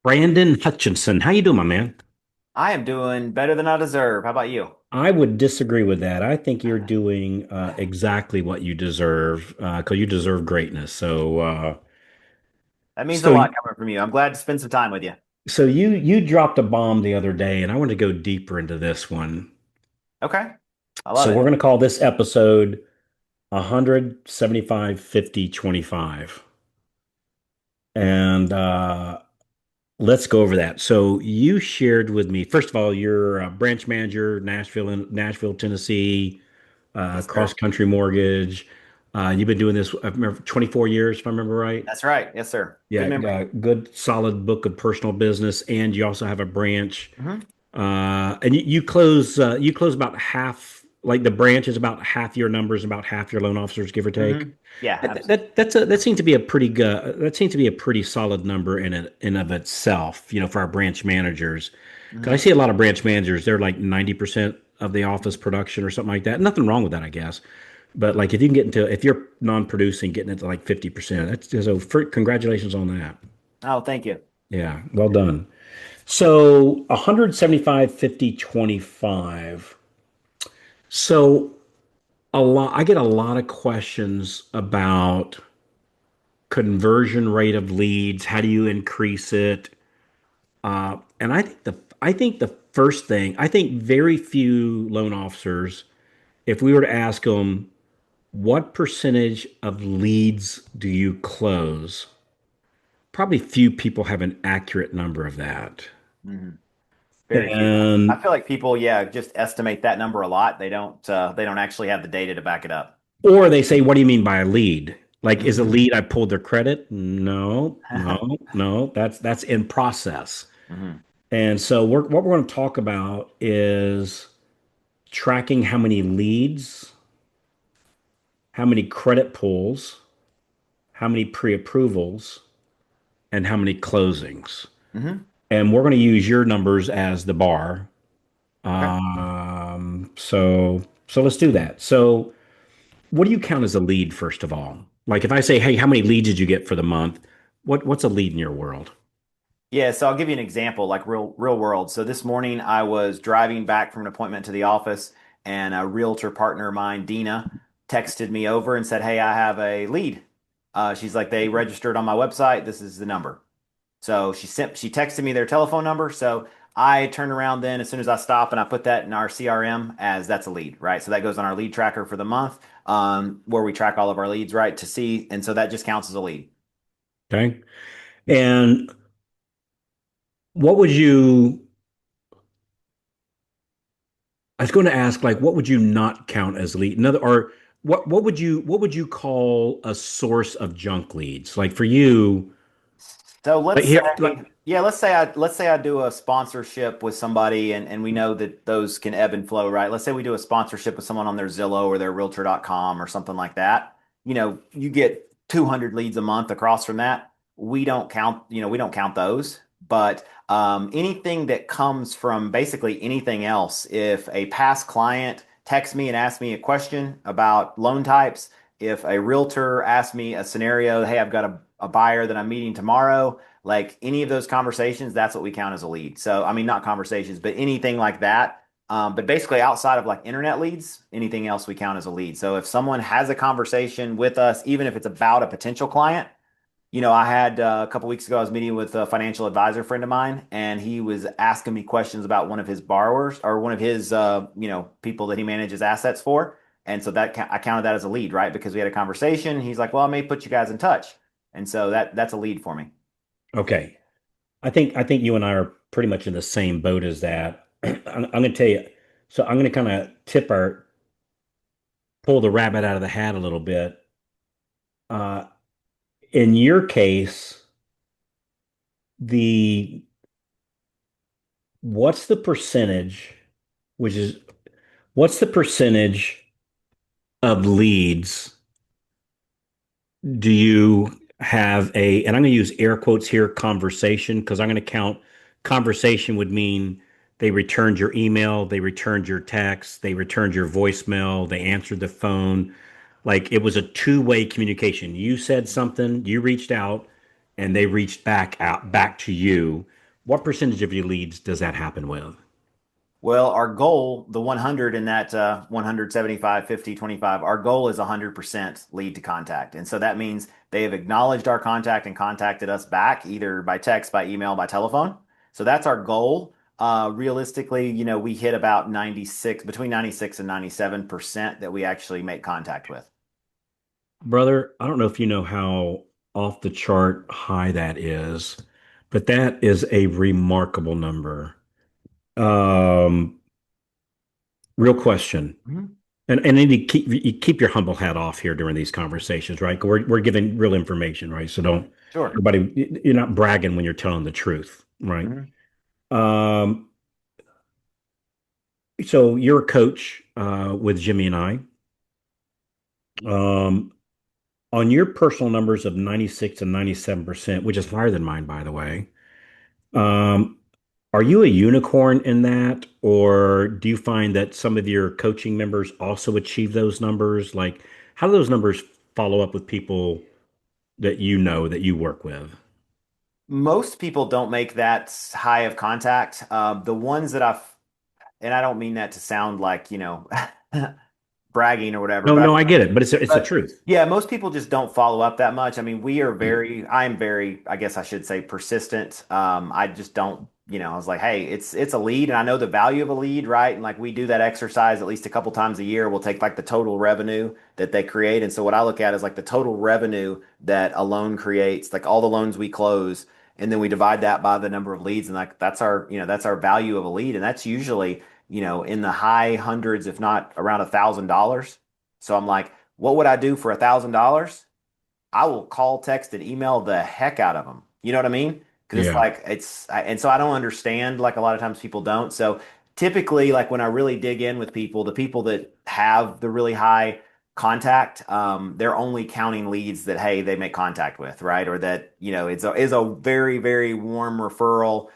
Brandon Hutcheson. How you doing, my man? I am doing better than I deserve. How about you? I would disagree with that. I think you're doing exactly what you deserve because you deserve greatness. That means a So, lot coming from you. I'm glad to spend some time with you. so you dropped a bomb the other day, and I want to go deeper into this one. Okay. I love So we're it. going to call this episode 175, 50, 25. And let's go over that. So you shared with me, first of all, you're a branch manager, Nashville, Tennessee. Yes, Cross sir. country mortgage. You've been doing this, I remember, 24 years, if I remember right. That's right. Yes, sir. Good Yeah, memory. good solid book of personal business, and you also have a branch. Hmm. And you close about half, like the branch is about half your numbers, about half your loan officers, give or take. Yeah, absolutely. That seems to be a pretty good that seems to be a pretty solid number in of itself, for our branch managers. Because I Hmm. see a lot of branch managers, they're like 90% of the office production or something like that. Nothing wrong with that, I guess. But like if you can get into if you're non-producing, getting into like 50%, congratulations on that. Oh, thank you. Yeah, well done. So 175, 50, 25. So I get a lot of questions about conversion rate of leads. How do you increase it? And I think the first thing, I think very few loan officers, if we were to ask them, what percentage of leads do you close? Probably few people have an accurate number of that. Hmm. Very few. I And feel like people, yeah, just estimate that number a lot. They don't actually have the data to back it up. or they say, what do you mean by a lead? Like, is a Hmm. lead I pulled their credit? No, no, no. That's in process. Hmm. And so what we're going to talk about is tracking how many leads, how many credit pulls, how many pre-approvals, and how many closings. Hmm. And we're going to use your numbers as the bar. Okay. So let's do that. So what do you count as a lead, first of all? Like if I say, hey, how many leads did you get for the month? What's a lead in your world? Yeah, so I'll give you an example, like real world. So this morning I was driving back from an appointment to the office, and a realtor partner of mine, Dina, texted me over and said, "Hey, I have a lead." She's like, "They registered on my website. This is the number." So she texted me their telephone number. So I turned around then as soon as I stop and I put that in our CRM as that's a lead, right? So that goes on our lead tracker for the month, where we track all of our leads, right, to see, and so that just counts as a lead. Okay. And what would you, I was going to ask, like, what would you not count as lead? Another, or what would you call a source of junk leads? Like for you, So like let's here, like, say, yeah, let's say I do a sponsorship with somebody, and we know that those can ebb and flow, right? Let's say we do a sponsorship with someone on their Zillow or their Realtor.com or something like that. You get 200 leads a month across from that. We don't count those, but anything that comes from basically anything else, if a past client texts me and asks me a question about loan types, if a realtor asks me a scenario, hey, I've got a buyer that I'm meeting tomorrow, like any of those conversations, that's what we count as a lead. So, I mean, not conversations, but anything like that. But basically, outside of like internet leads, anything else we count as a lead. So, if someone has a conversation with us, even if it's about a potential client, I had a couple weeks ago, I was meeting with a financial advisor friend of mine, and he was asking me questions about one of his borrowers or one of his, people that he manages assets for. And so I counted that as a lead, right? Because we had a conversation. He's like, "Well, I may put you guys in touch," and so that's a lead for me. okay. I think you and I are pretty much in the same boat as that. I'm going to tell you. So I'm going to kind of pull the rabbit out of the hat a little bit. Uh, in your case, the what's the percentage, which is what's the percentage of leads do you have and I'm going to use air quotes here, conversation, because I'm going to count conversation would mean they returned your email, they returned your text, they returned your voicemail, they answered the phone. Like it was a two-way communication. You said something, you reached out, and they reached back to you, what percentage of your leads does that happen with? Well, our goal, the 100 in that 175, 50, 25, our goal is 100% lead to contact. And so that means they have acknowledged our contact and contacted us back either by text, by email, by telephone. So that's our goal. Realistically, we hit about 96, between 96 and 97% that we actually make contact with. Brother, I don't know if you know how off the chart high that is, but that is a remarkable number. Um, Real question. Mhm. And then you keep your humble hat off here during these conversations, right? We're giving real information, right? So don't Sure. everybody you're not bragging when you're telling the truth, right? Mhm. Um, so you're a coach with Jimmy and I. Um, on your personal numbers of 96 and 97%, which is higher than mine, by the way. Um, are you a unicorn in that, or do you find that some of your coaching members also achieve those numbers? Like, how do those numbers follow up with people that you know that you work with? Most people don't make that high of contact. The ones that and I don't mean that to sound like, bragging or whatever, No, but no, I get it, but it's the but truth. yeah, most people just don't follow up that much. I mean, Yeah. I'm very, I guess I should say persistent. I just don't, I was like, hey, it's a lead and I know the value of a lead, right? And like we do that exercise at least a couple times a year. We'll take like the total revenue that they create. And so what I look at is like the total revenue that a loan creates, like all the loans we close, and then we divide that by the number of leads. And like that's our value of a lead. And that's usually, in the high hundreds, if not around $1,000. So I'm like, what would I do for $1,000? I will call, text, and email the heck out of them. You know what I mean? Because it's Yeah. like and so I don't understand like a lot of times people don't. So typically, like when I really dig in with people, the people that have the really high contact, they're only counting leads that hey they make contact with, right? Or that is a very very warm referral.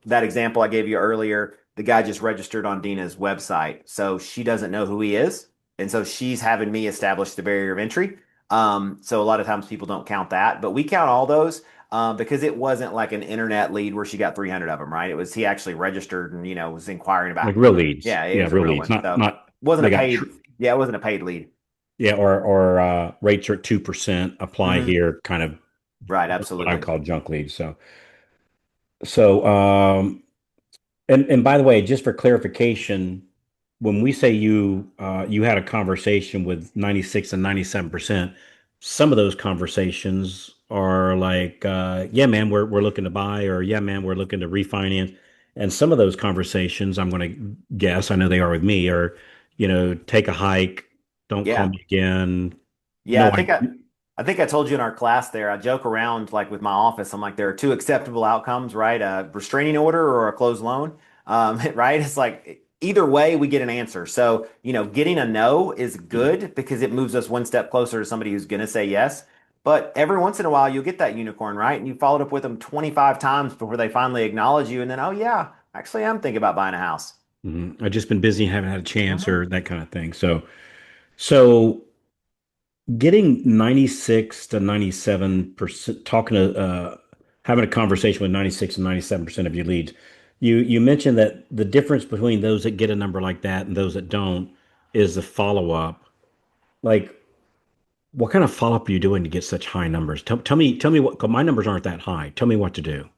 That example I gave you earlier, the guy just registered on Dina's website, so she doesn't know who he is, and so she's having me establish the barrier of entry. So a lot of times people don't count that, but we count all those because it wasn't like an internet lead where she got 300 of them, right? It was he actually registered and was inquiring Like about. real leads. Yeah, it Yeah, was a real real leads. one. Not So not wasn't a they got paid. Yeah, it wasn't a paid lead. yeah, or rates are at 2%, apply Hmm. here, kind of Right, what I absolutely. call junk leads. So and by the way, just for clarification, when we say you had a conversation with 96 and 97%, some of those conversations are like, yeah, man, we're looking to buy, or yeah, man, we're looking to refinance. And some of those conversations, I'm going to guess, I know they are with me, are, take a hike, don't call Yeah. me again. Yeah, No, I think I told you in our class there, I joke around like with my office. I'm like, there are two acceptable outcomes, right? A restraining order or a closed loan. Right? It's like either way we get an answer. So, getting a no is good because it moves us one step closer to somebody who's gonna say yes. But every once in a while you'll get that unicorn, right? And you followed up with them 25 times before they finally acknowledge you, and then, oh yeah, actually I'm thinking about buying a house. I've just been busy, haven't had a chance, Mhm. or that kind of thing. So getting 96 to 97%, talking to having a conversation with 96 and 97% of your leads. You mentioned that the difference between those that get a number like that and those that don't is the follow-up. Like, what kind of follow-up are you doing to get such high numbers? Tell me what, 'cause my numbers aren't that high. Tell me what to do.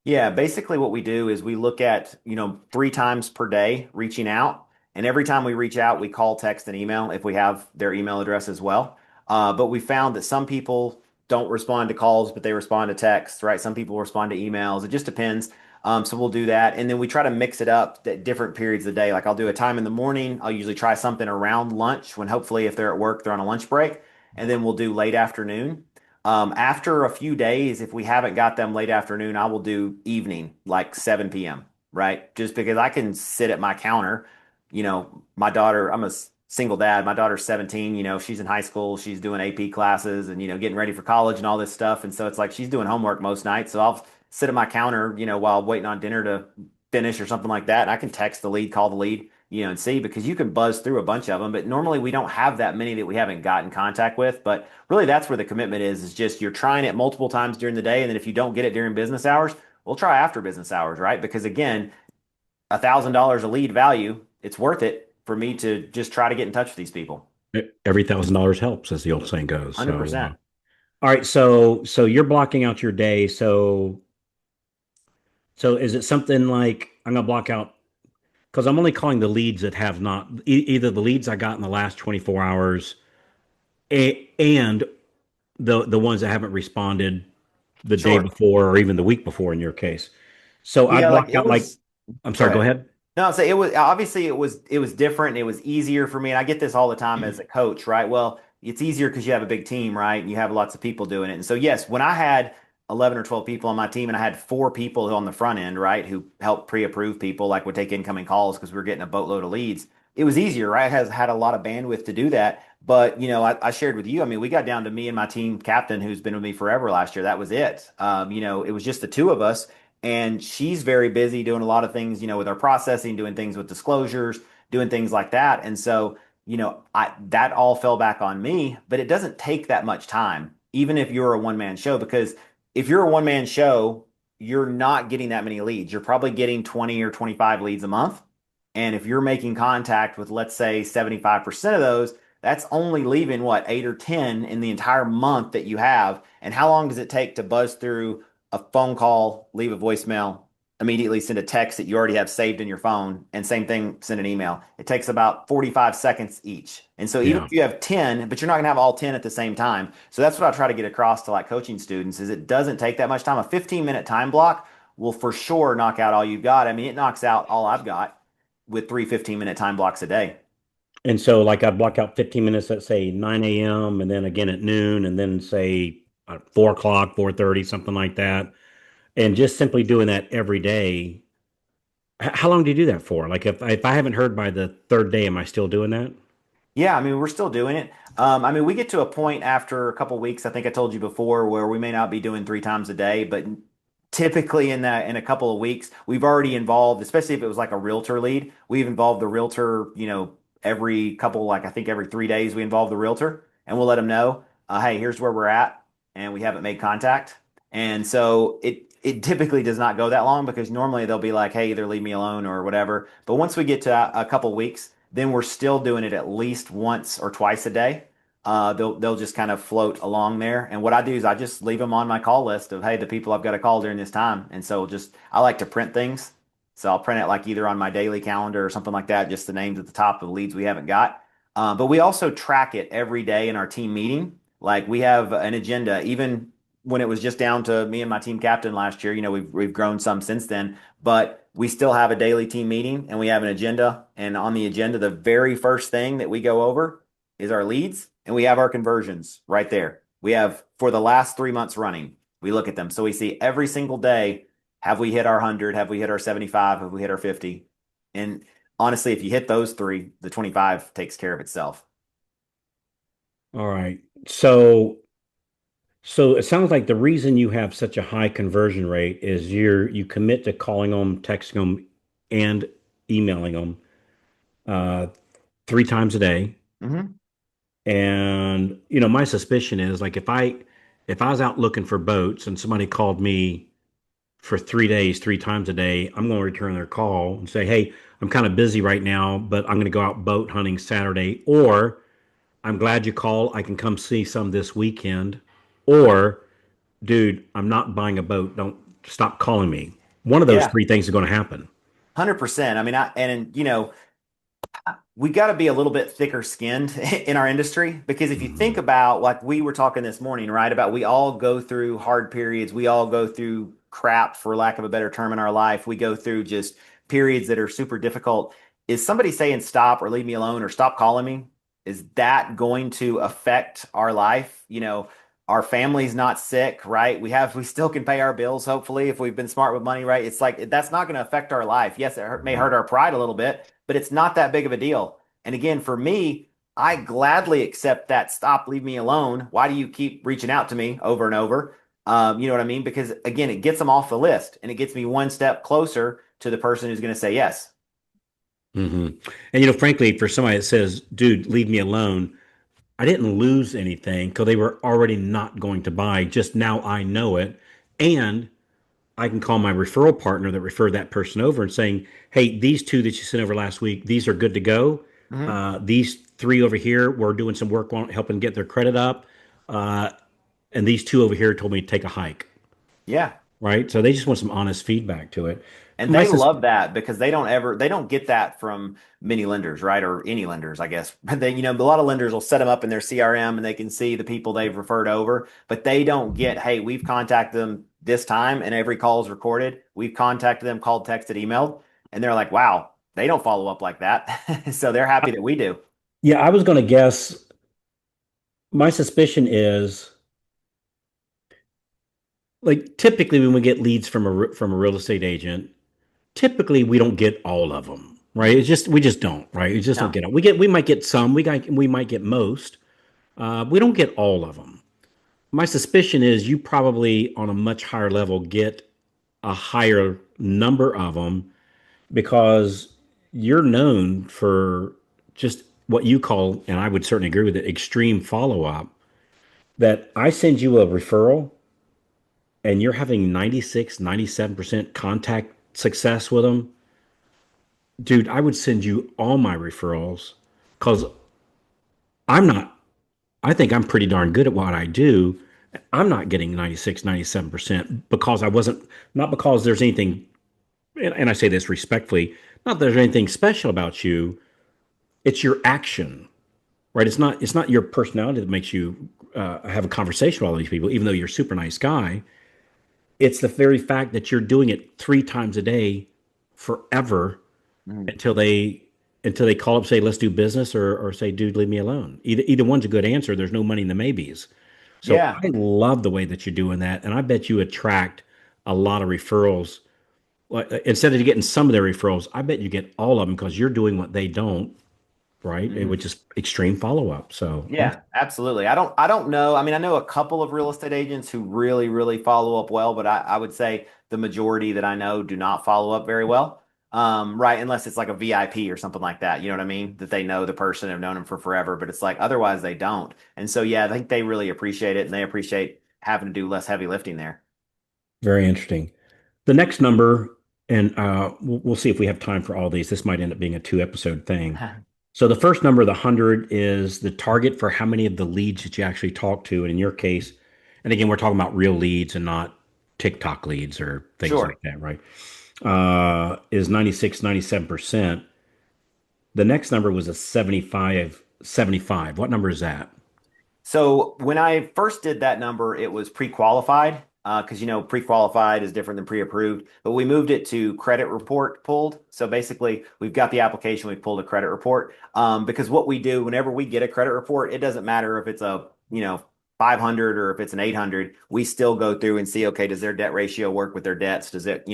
Yeah, basically what we do is we look at, 3 times per day reaching out. And every time we reach out, we call, text, and email if we have their email address as well. But we found that some people don't respond to calls, but they respond to texts, right? Some people respond to emails. It just depends. So we'll do that. And then we try to mix it up at different periods of the day. Like I'll do a time in the morning. I'll usually try something around lunch when hopefully if they're at work, they're on a lunch break. And then we'll do late afternoon. After a few days, if we haven't got them late afternoon, I will do evening, like 7 p.m., right? Just because I can sit at my counter. My daughter, I'm a single dad. My daughter's 17, she's in high school, she's doing AP classes and, getting ready for college and all this stuff. And so it's like she's doing homework most nights. So I'll sit at my counter, while waiting on dinner to finish or something like that. And I can text the lead, call the lead, and see, because you can buzz through a bunch of them, but normally we don't have that many that we haven't got in contact with. But really, that's where the commitment is just you're trying it multiple times during the day. And then if you don't get it during business hours, we'll try after business hours, right? Because again, $1,000 a lead value, it's worth it for me to just try to get in touch with these people. Every $1,000 helps, as the old saying goes. So, 100%. all right. So you're blocking out your day. So is it something like I'm gonna block out because I'm only calling the leads that have not either the leads I got in the last 24 hours and the ones that haven't responded the day Sure. before or even the week before in your case. So I Yeah, like block it out like was. I'm Go sorry, go ahead. ahead. No, I'll say it was obviously it was different. It was easier for me, and I get this all the time as a coach, right? Well, it's easier because you have a big team, right? And you have lots of people doing it. And so, yes, when I had 11 or 12 people on my team, and I had four people on the front end, right, who helped pre-approve people, like would take incoming calls because we were getting a boatload of leads. It was easier, right? I has had a lot of bandwidth to do that. But I shared with you. I mean, we got down to me and my team captain, who's been with me forever last year. That was it. It was just the two of us and she's very busy doing a lot of things, with our processing, doing things with disclosures, doing things like that. And so, I that all fell back on me, but it doesn't take that much time, even if you're a one-man show, because if you're a one-man show, you're not getting that many leads. You're probably getting 20 or 25 leads a month. And if you're making contact with, let's say, 75% of those, that's only leaving what, 8 or 10 in the entire month that you have. And how long does it take to buzz through a phone call, leave a voicemail, immediately send a text that you already have saved in your phone, and same thing, send an email? It takes about 45 seconds each. And so even Yeah. if you have 10, but you're not going to have all 10 at the same time. So that's what I try to get across to like coaching students is it doesn't take that much time. A 15-minute time block will for sure knock out all you've got. I mean, it knocks out all I've got with three 15-minute time blocks a day. And so like I block out 15 minutes at say 9 a.m. and then again at noon and then say 4 o'clock, 4:30, something like that. And just simply doing that every day. How long do you do that for? Like if I haven't heard by the third day, am I still doing that? Yeah, I mean, we're still doing it. I mean, we get to a point after a couple weeks, I think I told you before, where we may not be doing three times a day, but typically in a couple of weeks, we've already involved, especially if it was like a realtor lead, we've involved the realtor, every couple, like I think every 3 days we involve the realtor and we'll let them know, hey, here's where we're at, and we haven't made contact. And so it typically does not go that long because normally they'll be like, hey, either leave me alone or whatever. But once we get to a couple weeks, then we're still doing it at least once or twice a day. They'll just kind of float along there. And what I do is I just leave them on my call list of, hey, the people I've got to call during this time. And so just I like to print things. So I'll print it like either on my daily calendar or something like that, just the names at the top of the leads we haven't got. But we also track it every day in our team meeting. Like we have an agenda, even when it was just down to me and my team captain last year. We've grown some since then, but we still have a daily team meeting and we have an agenda. And on the agenda, the very first thing that we go over is our leads and we have our conversions right there. We have for the last 3 months running, we look at them. So we see every single day, have we hit our 100? Have we hit our 75? Have we hit our 50? And honestly, if you hit those three, the 25 takes care of itself. All right. So it sounds like the reason you have such a high conversion rate is you commit to calling them, texting them, and emailing them uh, 3 times a day. Mm-hmm. And my suspicion is like if I was out looking for boats and somebody called me for 3 days, 3 times a day, I'm going to return their call and say, "Hey, I'm kind of busy right now, but I'm going to go out boat hunting Saturday," or "I'm glad you called. I can come see some this weekend," or "Dude, I'm not buying a boat. Don't stop calling me." One of those Yeah, three things is going to happen. 100%. I mean, we got to be a little bit thicker skinned in our industry because if you think Mhm. about like we were talking this morning, right, about we all go through hard periods, we all go through crap for lack of a better term in our life. We go through just periods that are super difficult. Is somebody saying stop or leave me alone or stop calling me? Is that going to affect our life? Our family's not sick, right? We still can pay our bills, hopefully, if we've been smart with money, right? It's like that's not going to affect our life. Yes, may Right. hurt our pride a little bit, but it's not that big of a deal. And again, for me, I gladly accept that stop, leave me alone. Why do you keep reaching out to me over and over? You know what I mean? Because again, it gets them off the list and it gets me one step closer to the person who's going to say yes. hmm And frankly, for somebody that says, "Dude, leave me alone," I didn't lose anything because they were already not going to buy. Just now I know it, and I can call my referral partner that referred that person over and saying, "Hey, these two that you sent over last week, these are good to go. Hmm. These three over here, we're doing some work on helping get their credit up, uh, and these two over here told me to take a hike." Yeah. Right? So they just want some honest feedback to it. And My they sus- love that because they don't get that from many lenders, right? Or any lenders, I guess. They, a lot of lenders will set them up in their CRM and they can see the people they've referred over, but they don't get, hey, we've contacted them this time and every call is recorded. We've contacted them, called, texted, emailed, and they're like, wow, they don't follow up like that. So they're happy that we do. yeah, I was going to guess. My suspicion is like typically when we get leads from a real estate agent, typically we don't get all of them, right? It's just we just don't, right? We just don't No. get it. We might get some. We might get most. We don't get all of them. My suspicion is you probably on a much higher level get a higher number of them because you're known for just what you call, and I would certainly agree with it, extreme follow up. That I send you a referral and you're having 96, 97% contact success with them, dude, I would send you all my referrals because I'm not, I think I'm pretty darn good at what I do. I'm not getting 96, 97% because I wasn't, not because there's anything, and I say this respectfully, not that there's anything special about you. It's your action, right? It's not your personality that makes you have a conversation with all these people, even though you're a super nice guy. It's the very fact that you're doing it 3 times a day forever Mhm. until they call up, say, let's do business, or say, dude, leave me alone. Either one's a good answer. There's no money in the maybes. So Yeah. I love the way that you're doing that. And I bet you attract a lot of referrals. Like, instead of getting some of their referrals, I bet you get all of them because you're doing what they don't, right? Mhm. Which is extreme follow up. So awesome. Yeah, absolutely. I don't know. I mean, I know a couple of real estate agents who really, really follow up well, but I would say the majority that I know do not follow up very well. Right, unless it's like a VIP or something like that. You know what I mean? That they know the person, have known him for forever, but it's like otherwise they don't. And so yeah, I think they really appreciate it and they appreciate having to do less heavy lifting there. Very interesting. The next number, and we'll see if we have time for all these. This might end up being a 2 episode thing. So the first number, the 100, is the target for how many of the leads that you actually talk to. And in your case, and again, we're talking about real leads and not TikTok leads or things like Sure. that, right? Is 96, 97%. The next number was a 75, 75. What number is that? So when I first did that number, it was pre-qualified because pre-qualified is different than pre-approved. But we moved it to credit report pulled. So basically, we've got the application, we've pulled a credit report because what we do whenever we get a credit report, it doesn't matter if it's a 500 or if it's an 800. We still go through and see, okay, does their debt ratio work with their debts? Does it,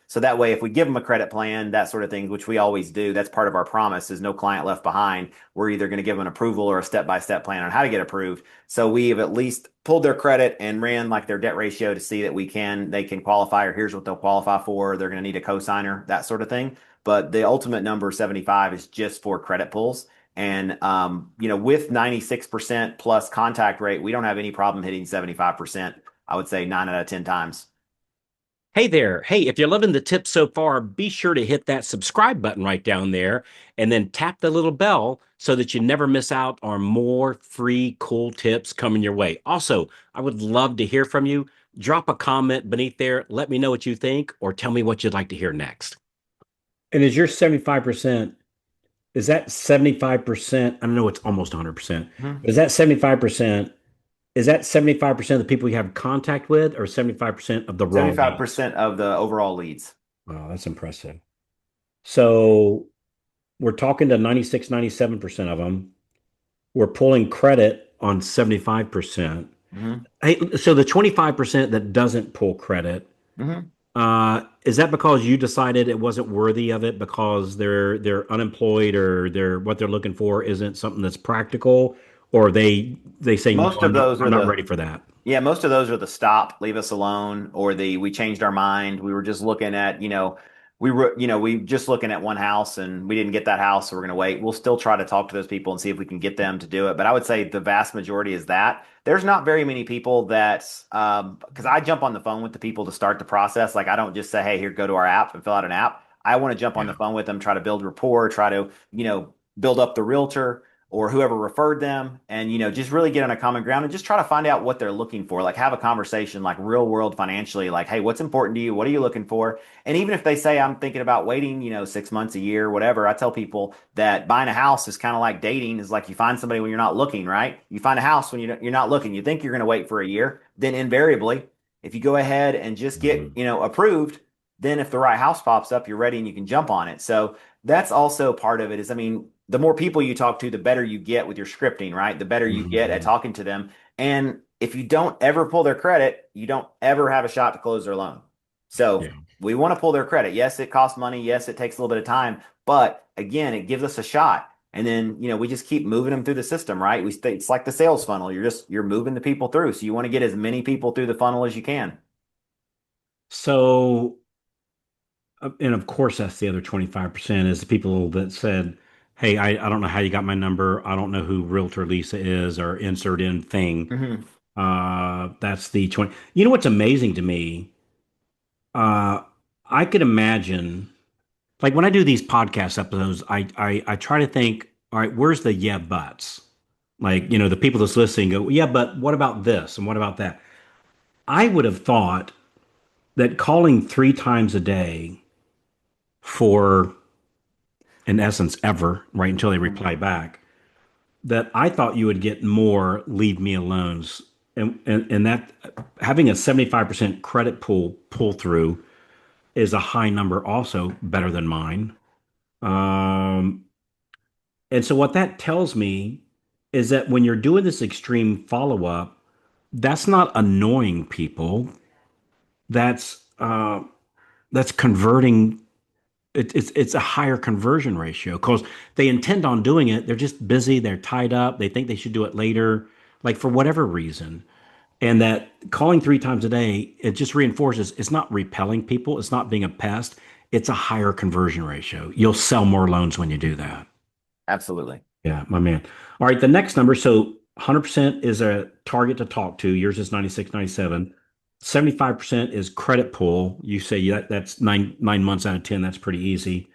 so that way, if we give them a credit plan, that sort of thing, which we always do, that's part of our promise is no client left behind. We're either going to give them an approval or a step-by-step plan on how to get approved. So we have at least pulled their credit and ran like their debt ratio to see that they can qualify, or here's what they'll qualify for. They're going to need a cosigner, that sort of thing. But the ultimate number 75 is just for credit pulls. And with 96% plus contact rate, we don't have any problem hitting 75%. I would say 9 out of 10 times. Hey there. Hey, if you're loving the tips so far, be sure to hit that subscribe button right down there and then tap the little bell so that you never miss out on more free, cool tips coming your way. Also, I would love to hear from you. Drop a comment beneath there. Let me know what you think or tell me what you'd like to hear next. And is your 75%, is that 75%? I know it's almost 100%, Mhm. but is that 75% of the people you have contact with or 75% of the raw leads? 75% of the overall leads. Wow, that's impressive. So we're talking to 96, 97% of them. We're pulling credit on 75%. Hmm. Hey, so the 25% that doesn't pull credit, Hmm. is that because you decided it wasn't worthy of it because they're unemployed or what they're looking for isn't something that's practical, or they say no, Most of those I'm are not the ready for that. Yeah, most of those are the stop, leave us alone, or the we changed our mind. We were just looking at, we just looking at one house and we didn't get that house, so we're going to wait. We'll still try to talk to those people and see if we can get them to do it. But I would say the vast majority is that. There's not very many people that, because I jump on the phone with the people to start the process. Like I don't just say, hey, here, go to our app and fill out an app. I want to jump on the Yeah. phone with them, try to build rapport, try to, build up the realtor or whoever referred them and just really get on a common ground and just try to find out what they're looking for, like have a conversation like real world financially, like hey, what's important to you, what are you looking for? And even if they say I'm thinking about waiting 6 months, a year, whatever, I tell people that buying a house is kind of like dating, is like you find somebody when you're not looking, right? You find a house when you're not looking, you think you're going to wait for a year, then invariably if you go ahead and just get Mhm. approved, then if the right house pops up, you're ready and you can jump on it. So that's also part of it. Is, I mean, the more people you talk to, the better you get with your scripting, right? The better you get at Mhm. talking to them. And if you don't ever pull their credit, you don't ever have a shot to close their loan. So Yeah. we want to pull their credit. Yes, it costs money. Yes, it takes a little bit of time, but again, it gives us a shot. And then, we just keep moving them through the system, right? It's like the sales funnel. You're moving the people through. So you want to get as many people through the funnel as you can. So, and of course, that's the other 25% is the people that said, hey, I don't know how you got my number. I don't know who Realtor Lisa is or insert in thing. Hmm. That's the 20. You know what's amazing to me? Uh, I could imagine, like when I do these podcast episodes, I try to think, all right, where's the yeah buts? Like, the people that's listening go, yeah, but what about this and what about that? I would have thought that calling 3 times a day for, in essence, ever, right, until they reply back, that I thought you would get more leave me alones. And that having a 75% credit pull through is a high number, also better than mine. Um, and so what that tells me is that when you're doing this extreme follow up, that's not annoying people. That's that's converting. It's a higher conversion ratio because they intend on doing it. They're just busy. They're tied up. They think they should do it later, like for whatever reason. And that calling 3 times a day, it just reinforces it's not repelling people. It's not being a pest. It's a higher conversion ratio. You'll sell more loans when you do that. Absolutely. Yeah, my man. All right, the next number. So 100% is a target to talk to. Yours is 96, 97. 75% is credit pull. You say yeah, that's nine months out of 10. That's pretty easy.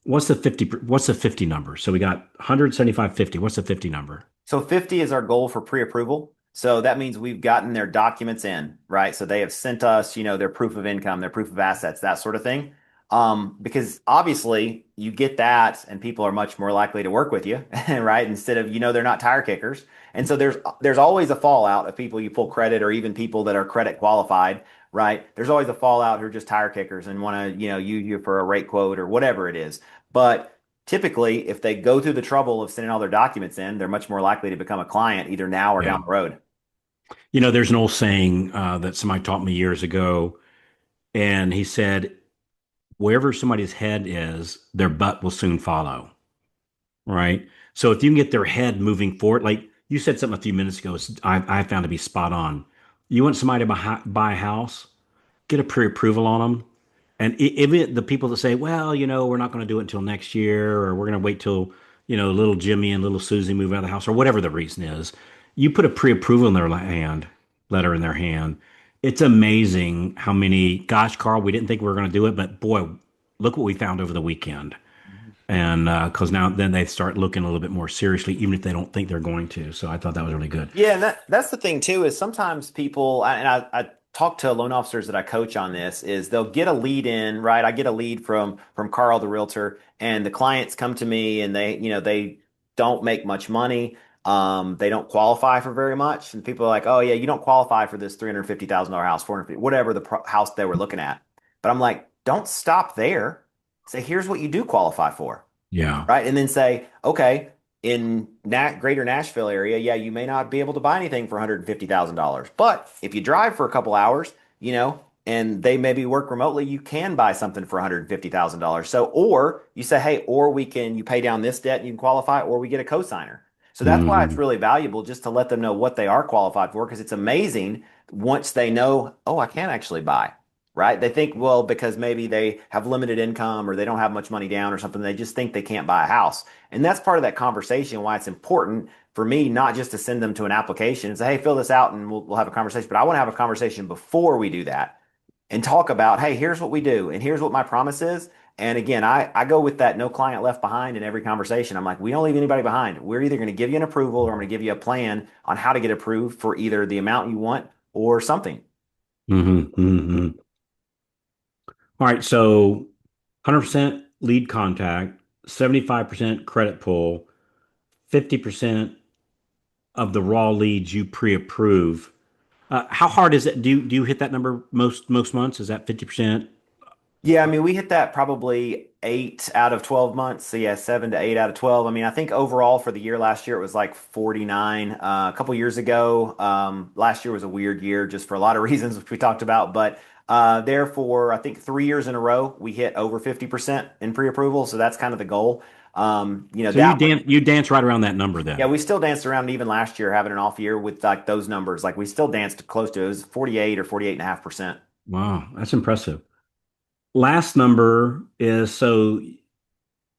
What's the 50 number? So we got 175, 50. What's the 50 number? So 50 is our goal for pre-approval. So that means we've gotten their documents in, right? So they have sent us, their proof of income, their proof of assets, that sort of thing. Because obviously you get that and people are much more likely to work with you, right? Instead of, they're not tire kickers. And so there's always a fallout of people you pull credit or even people that are credit qualified, right? There's always a fallout who are just tire kickers and want to, use you for a rate quote or whatever it is. But typically, if they go through the trouble of sending all their documents in, they're much more likely to become a client either now or Yeah. down the road. There's an old saying that somebody taught me years ago, and he said, wherever somebody's head is, their butt will soon follow. Right. So if you can get their head moving forward, like you said something a few minutes ago, I found to be spot on. You want somebody to buy a house, get a pre-approval on them. And even the people that say, well, we're not going to do it until next year, or we're going to wait till, little Jimmy and little Susie move out of the house, or whatever the reason is, you put a pre-approval in their letter in their hand. It's amazing how many, gosh, Carl, we didn't think we were going to do it, but boy, look what we found over the weekend. And because now then they start looking a little bit more seriously, even if they don't think they're going to. So I thought that was really good. Yeah, and that's the thing too, is sometimes people, I talk to loan officers that I coach on this, is they'll get a lead in, right? I get a lead from Carl the realtor, and the clients come to me and they don't make much money. They don't qualify for very much. And people are like, oh yeah, you don't qualify for this $350,000 house, 450, whatever the house they were looking at. But I'm like, don't stop there. Say, here's what you do qualify for, Yeah. right? And then say, okay, in greater Nashville area, yeah, you may not be able to buy anything for $150,000. But if you drive for a couple hours, and they maybe work remotely, you can buy something for $150,000. So, or you say, hey, you pay down this debt and you can qualify, or we get a cosigner. So that's why it's Hmm. really valuable just to let them know what they are qualified for, because it's amazing once they know, oh, I can actually buy. right? They think, well, because maybe they have limited income or they don't have much money down or something, they just think they can't buy a house. And that's part of that conversation why it's important for me not just to send them to an application and say, hey, fill this out and we'll have a conversation. But I want to have a conversation before we do that and talk about, hey, here's what we do and here's what my promise is. And again, I go with that no client left behind in every conversation. I'm like, we don't leave anybody behind. We're either going to give you an approval or I'm going to give you a plan on how to get approved for either the amount you want or something. Hmm. All right, so 100% lead contact, 75% credit pull, 50% of the raw leads you pre-approve. How hard is it? Do you hit that number most months? Is that 50%? Yeah, I mean, we hit that probably 8 out of 12 months. So yeah, 7 to 8 out of 12. I mean, I think overall for the year last year it was like 49. A couple years ago, last year was a weird year just for a lot of reasons which we talked about. But therefore, I think 3 years in a row we hit over 50% in pre-approval. So that's kind of the goal. So you That was, dance right around that number yeah, then. we still danced around even last year having an off year with like those numbers. Like we still danced close to it. It was 48 or 48.5%. Wow, that's impressive. Last number is so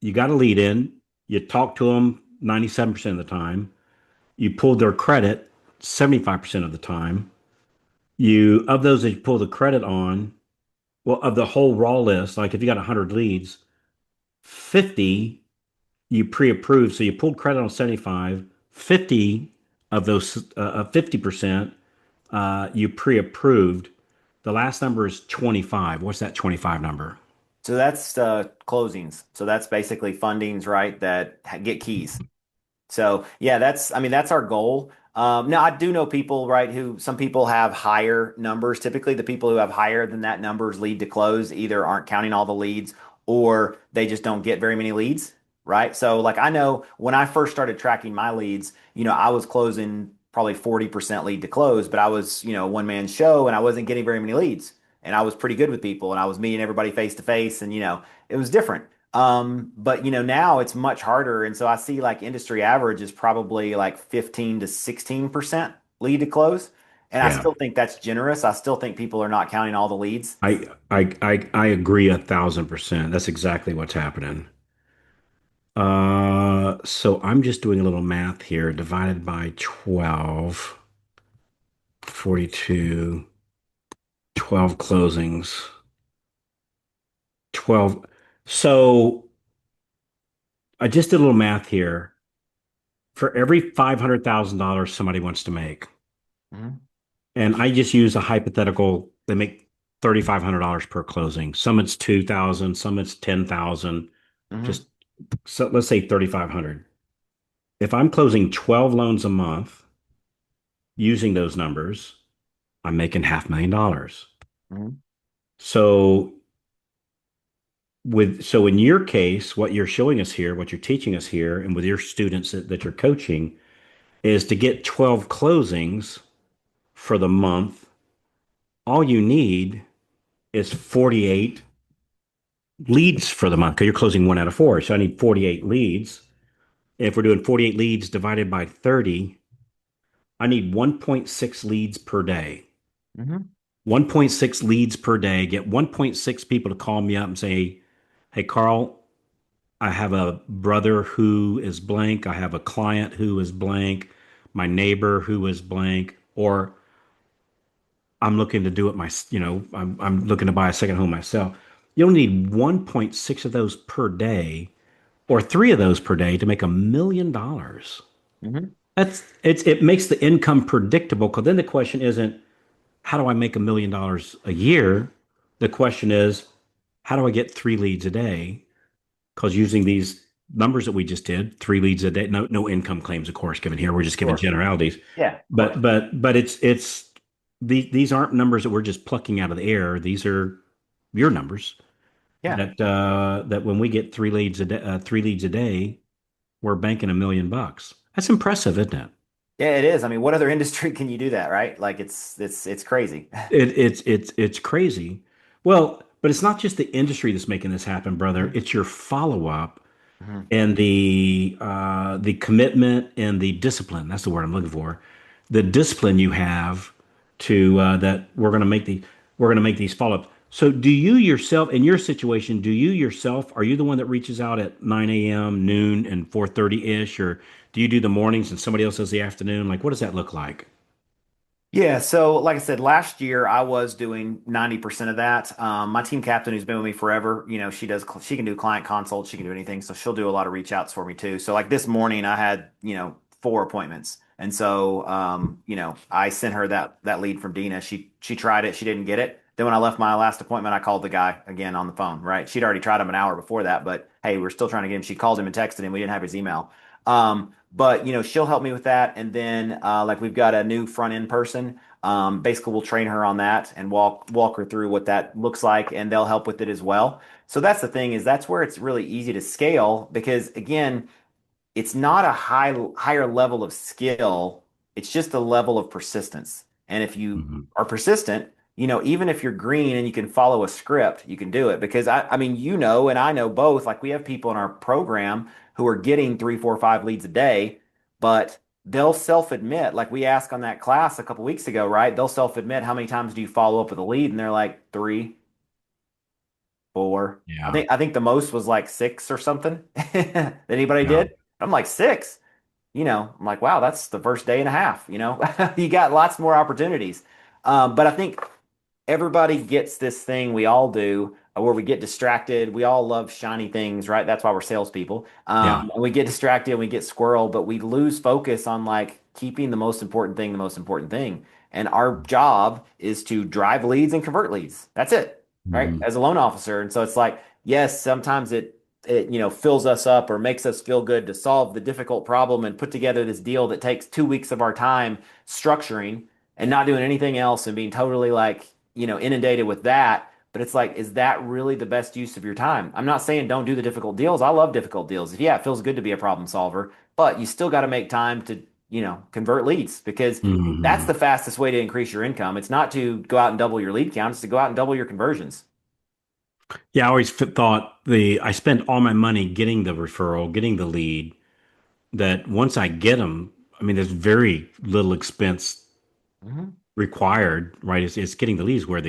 you got a lead in, you talk to them 97% of the time, you pulled their credit 75% of the time. You of those that you pull the credit on, well, of the whole raw list, like if you got 100 leads, 50 you pre-approved, so you pulled credit on 75, 50 of those 50% you pre-approved. The last number is 25. What's that 25 number? So that's closings. So that's basically fundings, right? That get keys. So yeah, I mean, that's our goal. Now I do know people, right, who some people have higher numbers. Typically, the people who have higher than that numbers lead to close either aren't counting all the leads or they just don't get very many leads, right? So like I know when I first started tracking my leads, I was closing probably 40% lead to close, but I was, one man show and I wasn't getting very many leads. And I was pretty good with people and I was meeting everybody face to face and it was different. But now it's much harder. And so I see like industry average is probably like 15 to 16% lead to close. And I Yeah. still think that's generous. I still think people are not counting all the leads. I agree 1,000%. That's exactly what's happening. So I'm just doing a little math here. Divided by 12, 42, 12 closings, 12. So I just did a little math here. For every $500,000 somebody wants to make, Hmm. and I just use a hypothetical, they make $3,500 per closing. Some it's 2,000, some it's 10,000. Hmm. Just so let's say 3,500. If I'm closing 12 loans a month using those numbers, I'm making $500,000. Hmm. So so in your case, what you're showing us here, what you're teaching us here, and with your students that you're coaching is to get 12 closings for the month. All you need is 48 leads for the month because you're closing one out of four. So I need 48 leads. If we're doing 48 leads divided by 30, I need 1.6 leads per day. Hmm. 1.6 leads per day. Get 1.6 people to call me up and say, hey, Carl, I have a brother who is blank. I have a client who is blank. My neighbor who is blank. Or I'm looking to do it I'm looking to buy a second home myself. You only need 1.6 of those per day or three of those per day to make $1 million. Hmm. It makes the income predictable because then the question isn't how do I make $1 million a year? The question is how do I get three leads a day? Because using these numbers that we just did, three leads a day, no income claims, of course, given here. We're just giving Sure. generalities. Yeah, of course. But these aren't numbers that we're just plucking out of the air. These are your numbers Yeah. that when we get three leads a day, we're banking $1 million. That's impressive, isn't it? Yeah, it is. I mean, what other industry can you do that, right? Like it's crazy. It's crazy. Well, but it's not just the industry that's making this happen, brother. Mhm. It's your follow up Mhm. and the commitment and the discipline. That's the word I'm looking for. The discipline you have to that we're going to make these follow ups. So do you yourself, in your situation, do you yourself, are you the one that reaches out at 9 a.m., noon, and 4:30-ish, or do you do the mornings and somebody else does the afternoon? Like, what does that look like? Yeah, so like I said, last year I was doing 90% of that. My team captain, who's been with me forever, she can do client consults, she can do anything. So she'll do a lot of reach outs for me too. So like this morning I had, 4 appointments. And so I sent her that lead from Dina. She tried it, she didn't get it. Then when I left my last appointment, I called the guy again on the phone, right? She'd already tried him an hour before that, but hey, we're still trying to get him. She called him and texted him. We didn't have his email. But she'll help me with that. And then like we've got a new front end person. Basically, we'll train her on that and walk her through what that looks like, and they'll help with it as well. So that's the thing is that's where it's really easy to scale because again, it's not a higher level of skill. It's just a level of persistence. And if you Mhm. are persistent, even if you're green and you can follow a script, you can do it. Because I mean, and I know both. Like we have people in our program who are getting 3, 4, 5 leads a day, but they'll self-admit, like we asked on that class a couple weeks ago, right? They'll self-admit how many times do you follow up with a lead, and they're like 3, 4. I Yeah. think I think the most was like 6 or something that anybody Yeah. did. I'm like 6. I'm like, wow, that's the first day and a half. You got lots more opportunities. But I think everybody gets this thing we all do where we get distracted. We all love shiny things, right? That's why we're salespeople. Yeah. And we get distracted and we get squirrel, but we lose focus on like keeping the most important thing the most important thing. And our job is to drive leads and convert leads. That's it, right? Mhm. As a loan officer. And so it's like, yes, sometimes it fills us up or makes us feel good to solve the difficult problem and put together this deal that takes 2 weeks of our time structuring and not doing anything else and being totally like inundated with that. But it's like, is that really the best use of your time? I'm not saying don't do the difficult deals. I love difficult deals. Yeah, it feels good to be a problem solver, but you still got to make time to, convert leads because that's Mhm. the fastest way to increase your income. It's not to go out and double your lead count, it's to go out and double your conversions. Yeah, I always thought I spend all my money getting the referral, getting the lead, that once I get them, I mean, there's very little expense Mhm. required, right? It's getting the leads where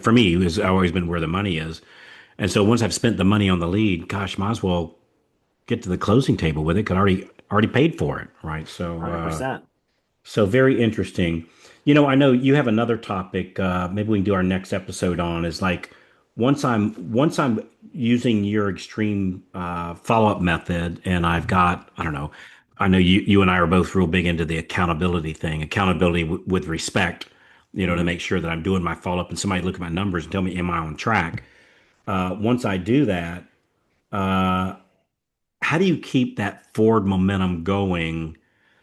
for me, has always been where the money is. And so once I've spent the money on the lead, gosh, might as well get to the closing table with it. Could already paid for it, right? So 100%. so very interesting. I know you have another topic. Maybe we can do our next episode on is like once I'm using your extreme follow-up method, and I've got I don't know. I know you and I are both real big into the accountability thing, accountability with respect. To Mhm. make sure that I'm doing my follow-up, and somebody look at my numbers and tell me am I on track. Once I do that, uh, how do you keep that forward momentum going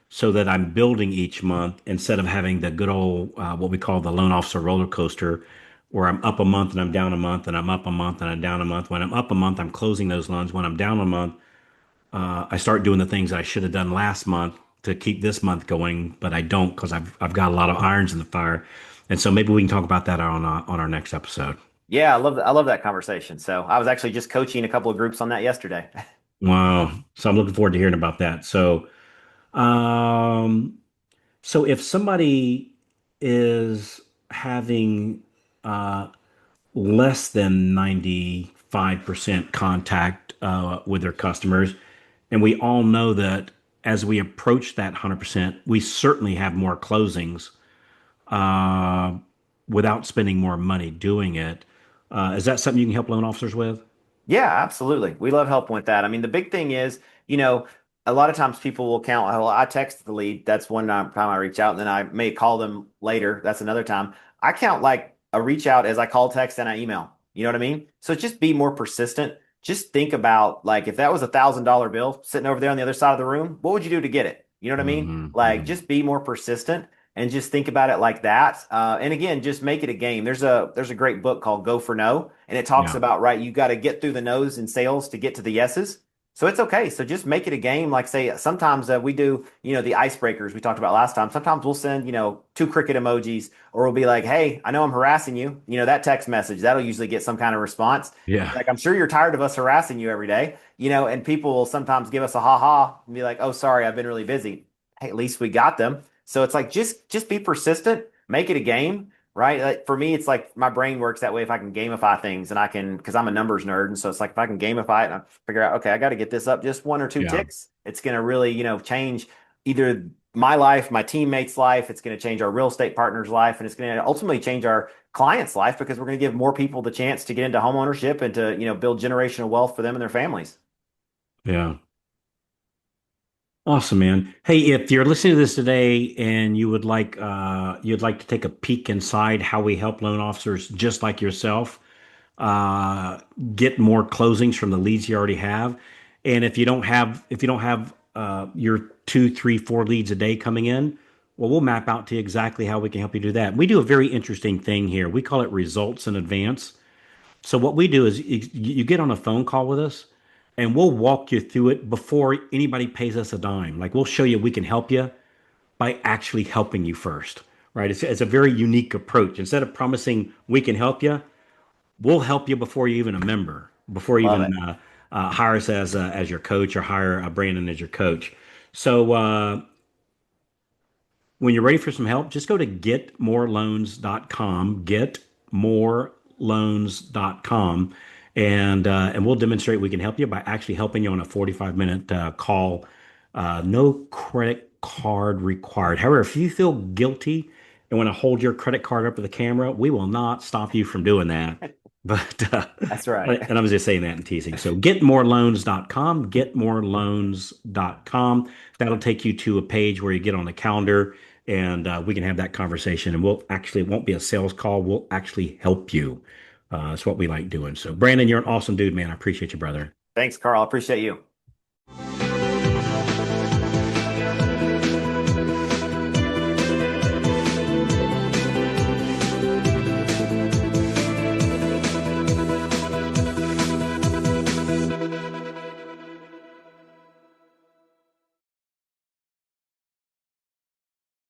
so that I'm building each month instead of having the good old what we call the loan officer roller coaster, where I'm up a month and I'm down a month and I'm up a month and I'm down a month. When I'm up a month, I'm closing those loans. When I'm down a month, I start doing the things I should have done last month to keep this month going, but I don't because I've got a lot of irons in the fire. And so maybe we can talk about that on our next episode. Yeah, I love that conversation. So I was actually just coaching a couple of groups on that yesterday. Wow. So I'm looking forward to hearing about that. Um, So if somebody is having uh, less than 95% contact with their customers, and we all know that as we approach that 100%, we certainly have more closings uh, without spending more money doing it. Is that something you can help loan officers with? Yeah, absolutely. We love helping with that. I mean, the big thing is, a lot of times people will count, oh, I text the lead. That's one time I reach out, and then I may call them later. That's another time. I count like a reach out as I call, text, and I email. You know what I mean? So just be more persistent. Just think about like if that was $1,000 bill sitting over there on the other side of the room, what would you do to get it? You know what I mean? Hmm. Like Hmm. just be more persistent and just think about it like that. And again, just make it a game. There's a great book called Go for No, and it talks Yeah. about right, you got to get through the no's in sales to get to the yeses. So it's okay. So just make it a game. Like say sometimes we do, the icebreakers we talked about last time. Sometimes we'll send, two cricket emojis, or we'll be like, hey, I know I'm harassing you. That text message that'll usually get some kind of response. Yeah. Like I'm sure you're tired of us harassing you every day, and people will sometimes give us a ha ha and be like, oh, sorry, I've been really busy. Hey, at least we got them. So it's like just be persistent, make it a game, right? Like, for me, it's like my brain works that way. If I can gamify things and I can, because I'm a numbers nerd. And so it's like if I can gamify it and I figure out, okay, I got to get this up just one or two Yeah. ticks, it's going to really, change either my life, my teammates' life. It's going to change our real estate partner's life. And it's going to ultimately change our client's life because we're going to give more people the chance to get into home ownership and to, build generational wealth for them and their families. Yeah. Awesome, man. Hey, if you're listening to this today and you'd like to take a peek inside how we help loan officers just like yourself, uh, get more closings from the leads you already have. And if you don't have your two, three, four leads a day coming in, well, we'll map out to you exactly how we can help you do that. We do a very interesting thing here. We call it results in advance. So what we do is you get on a phone call with us and we'll walk you through it before anybody pays us a dime. Like we'll show you we can help you by actually helping you first, right? It's a very unique approach. Instead of promising we can help you, we'll help you before you even a member, before you Love even it. hire us as your coach or hire Brandon as your coach. So when you're ready for some help, just go to getmoreloans.com, getmoreloans.com, and we'll demonstrate we can help you by actually helping you on a 45-minute call. No credit card required. However, if you feel guilty and want to hold your credit card up to the camera, we will not stop you from doing that. But That's right. and I'm just saying that in teasing. So getmoreloans.com, getmoreloans.com. That'll take you to a page where you get on the calendar and we can have that conversation. And it won't be a sales call. We'll actually help you. That's what we like doing. So, Brandon, you're an awesome dude, man. I appreciate you, brother. Thanks, Carl. I appreciate you.